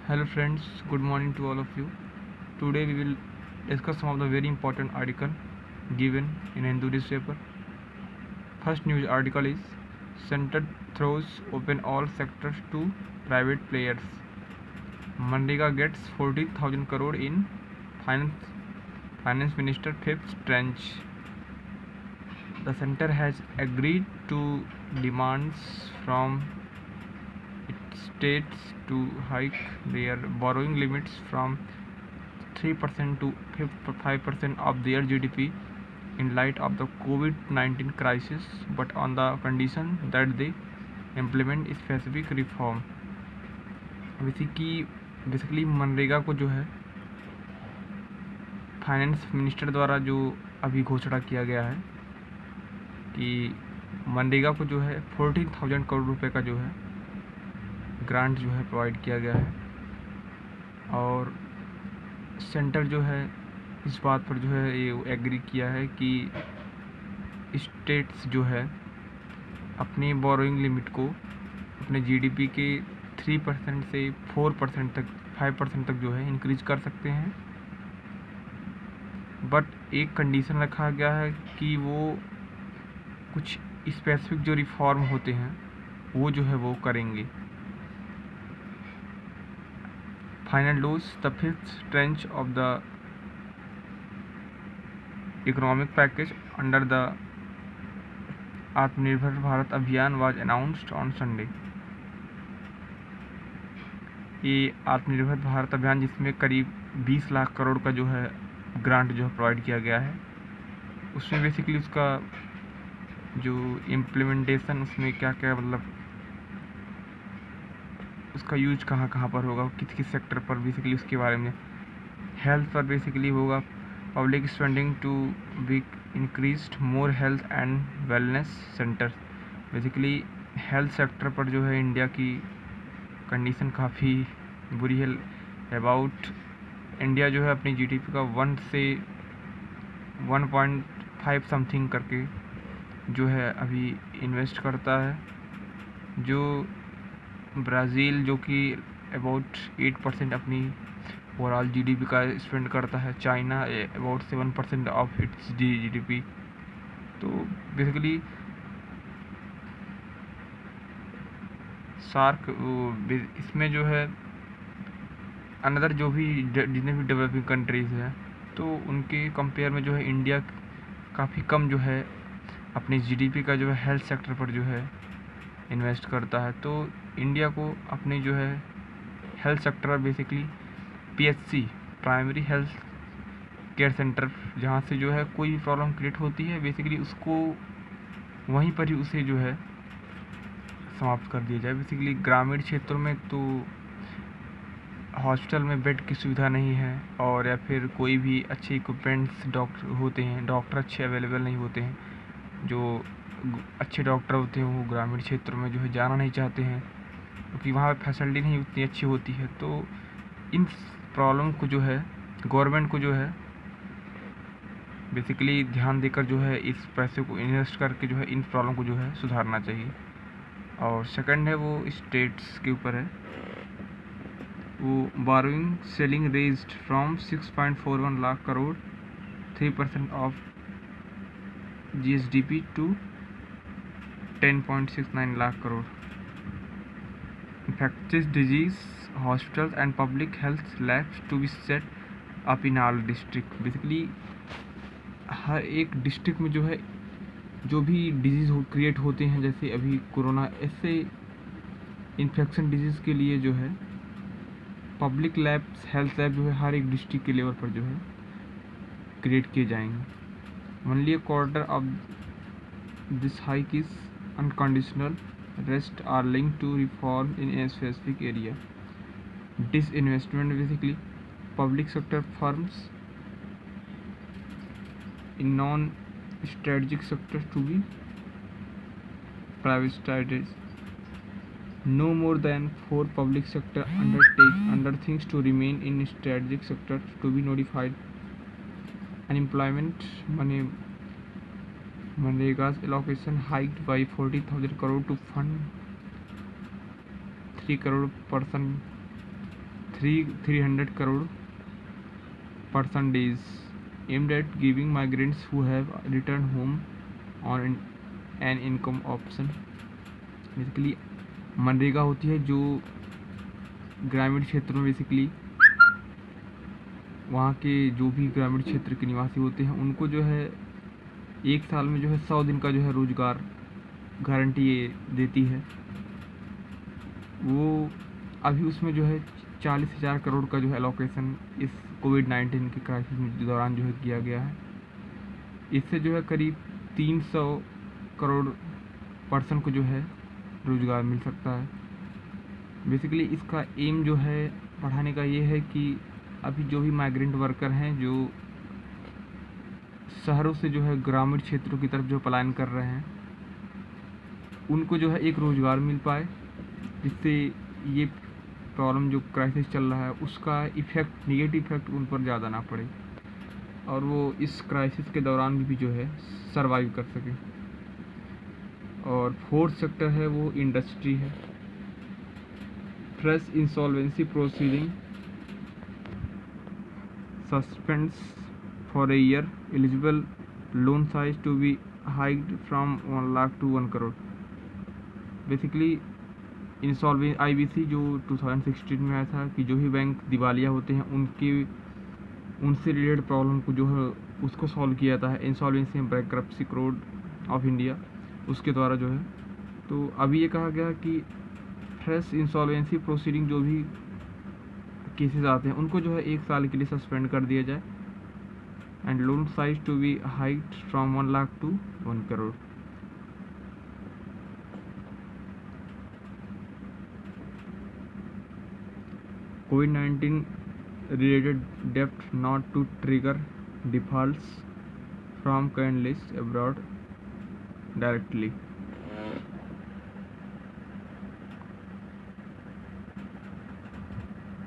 Hello friends, good morning to all of you. Today we will discuss some of the very important article given in Hindu newspaper. First news article is Center throws open all sectors to private players. Manrega gets 14,000 crore in finance minister fifth tranche. The center has agreed to demands from states to hike their borrowing limits from 3% to 5% of their GDP in light of the COVID-19 crisis, but on the condition that they implement specific reform. Basically MNREGA को जो है finance minister द्वारा जो अभी घोषणा किया गया है कि मनरेगा को जो है 14,000 करोड़ रुपए का जो है ग्रांट जो है प्रोवाइड किया गया है, और सेंटर जो है इस बात पर जो है ये एग्री किया है कि स्टेट्स जो है अपनी बोरोइंग लिमिट को अपने जीडीपी के 3% से 4% तक 5% तक जो है इंक्रीज कर सकते हैं, बट एक कंडीशन रखा गया है कि वो कुछ स्पेसिफिक जो रिफॉर्म होते हैं वो जो है वो करेंगे. Final dose, the fifth tranche of the economic package under the Atmanirbhar Bharat Abhiyan was announced on Sunday. ये आत्मनिर्भर भारत अभियान जिसमें करीब 20 लाख करोड़ का जो है ग्रांट जो है प्रोवाइड किया गया है, उसमें बेसिकली उसका जो इम्प्लीमेंटेशन उसमें क्या क्या मतलब उसका यूज कहाँ कहाँ पर होगा, किस किस सेक्टर पर, बेसिकली उसके बारे में. हेल्थ पर बेसिकली होगा. Public spending to be increased, more health and wellness centres. Basically health sector पर जो है इंडिया की कंडीशन काफ़ी बुरी है. अबाउट इंडिया जो है अपनी जीडीपी का 1 से 1.5 समथिंग करके जो है अभी इन्वेस्ट करता है, जो ब्राज़ील जो कि अबाउट 8% अपनी ओवरऑल जीडीपी का स्पेंड करता है, China about 7% of its GDP. तो बेसिकली सार्क इसमें जो है अनदर जो भी जितने भी डेवलपिंग कंट्रीज़ हैं तो उनके कंपेयर में जो है इंडिया काफ़ी कम जो है अपनी जीडीपी का जो है हेल्थ सेक्टर पर जो है इन्वेस्ट करता है. तो इंडिया को अपनी जो है health sector basically PHC primary health care centre जहाँ से जो है कोई भी प्रॉब्लम क्रिएट होती है बेसिकली उसको वहीं पर ही उसे जो है समाप्त कर दिया जाए. बेसिकली ग्रामीण क्षेत्रों में तो हॉस्पिटल में बेड की सुविधा नहीं है, और या फिर कोई भी अच्छे इक्विपमेंट्स डॉक्टर अच्छे अवेलेबल नहीं होते हैं. जो अच्छे डॉक्टर होते हैं वो ग्रामीण क्षेत्रों में जो है जाना नहीं चाहते हैं क्योंकि वहाँ पे फैसिलिटी नहीं उतनी अच्छी होती है. तो इन प्रॉब्लम को जो है गवर्नमेंट को जो है बेसिकली ध्यान देकर जो है इस पैसे को इन्वेस्ट करके जो है इन प्रॉब्लम को जो है सुधारना चाहिए. और सेकंड है वो स्टेट्स के ऊपर है. वो borrowing selling raised from 6.41 lakh crore 3% of GSDP to 10.69 lakh crore. Infectious disease hospitals and public health labs to be set up in all district. Basically हर एक डिस्ट्रिक्ट में जो है जो भी डिजीज़ क्रिएट होते हैं, जैसे अभी कोरोना, ऐसे इन्फेक्शन डिजीज़ के लिए जो है पब्लिक लैब्स हेल्थ लैब जो है हर एक डिस्ट्रिक्ट के लेवल पर जो है क्रिएट किए जाएंगे. Only a quarter of this hike is unconditional. Rest are linked to reform in a specific area. Disinvestment basically public sector firms in non-strategic sectors to be privatized. No more than 4 public sector undertakings to remain in strategic sectors to be notified. Unemployment Manrega's allocation hiked by 40,000 crore to fund 3 crore person 300 crore percentage aimed at giving migrants who have returned home on an income option। Basically MNREGA होती है जो ग्रामीण क्षेत्रों में basically वहाँ के जो भी ग्रामीण क्षेत्र के निवासी होते हैं उनको जो है एक साल में जो है 100 दिन का जो है रोजगार गारंटी देती है। वो अभी उसमें जो है 40,000 करोड़ का जो है एलोकेशन इस कोविड-19 के क्राइसिस के दौरान जो है किया गया है। इससे जो है करीब 300 करोड़ पर्सन को जो है रोजगार मिल सकता है। बेसिकली इसका एम जो है बढ़ाने का ये है कि अभी जो भी माइग्रेंट वर्कर हैं जो शहरों से जो है ग्रामीण क्षेत्रों की तरफ जो पलायन कर रहे हैं उनको जो है एक रोज़गार मिल पाए, जिससे ये प्रॉब्लम जो क्राइसिस चल रहा है उसका इफ़ेक्ट नेगेटिव इफ़ेक्ट उन पर ज़्यादा ना पड़े और वो इस क्राइसिस के दौरान भी जो है सरवाइव कर सकें। और फोर्थ सेक्टर है वो इंडस्ट्री है। Fresh insolvency proceeding suspends for a year, eligible loan size to be hiked from 1 lakh to 1 crore. Basically insolvency IBC जो 2016 में आया था कि जो ही बैंक दिवालिया होते हैं उनसे रिलेटेड प्रॉब्लम को जो है उसको सॉल्व किया जाता है insolvency and bankruptcy code of India उसके द्वारा जो है। तो अभी ये कहा गया कि फ्रेश इंसॉल्वेंसी प्रोसीडिंग जो भी केसेस आते हैं उनको जो है 1 साल के लिए सस्पेंड कर दिया जाए and loan size to be hiked from 1 lakh to 1 crore. COVID-19 related debt not to trigger defaults from current list abroad directly।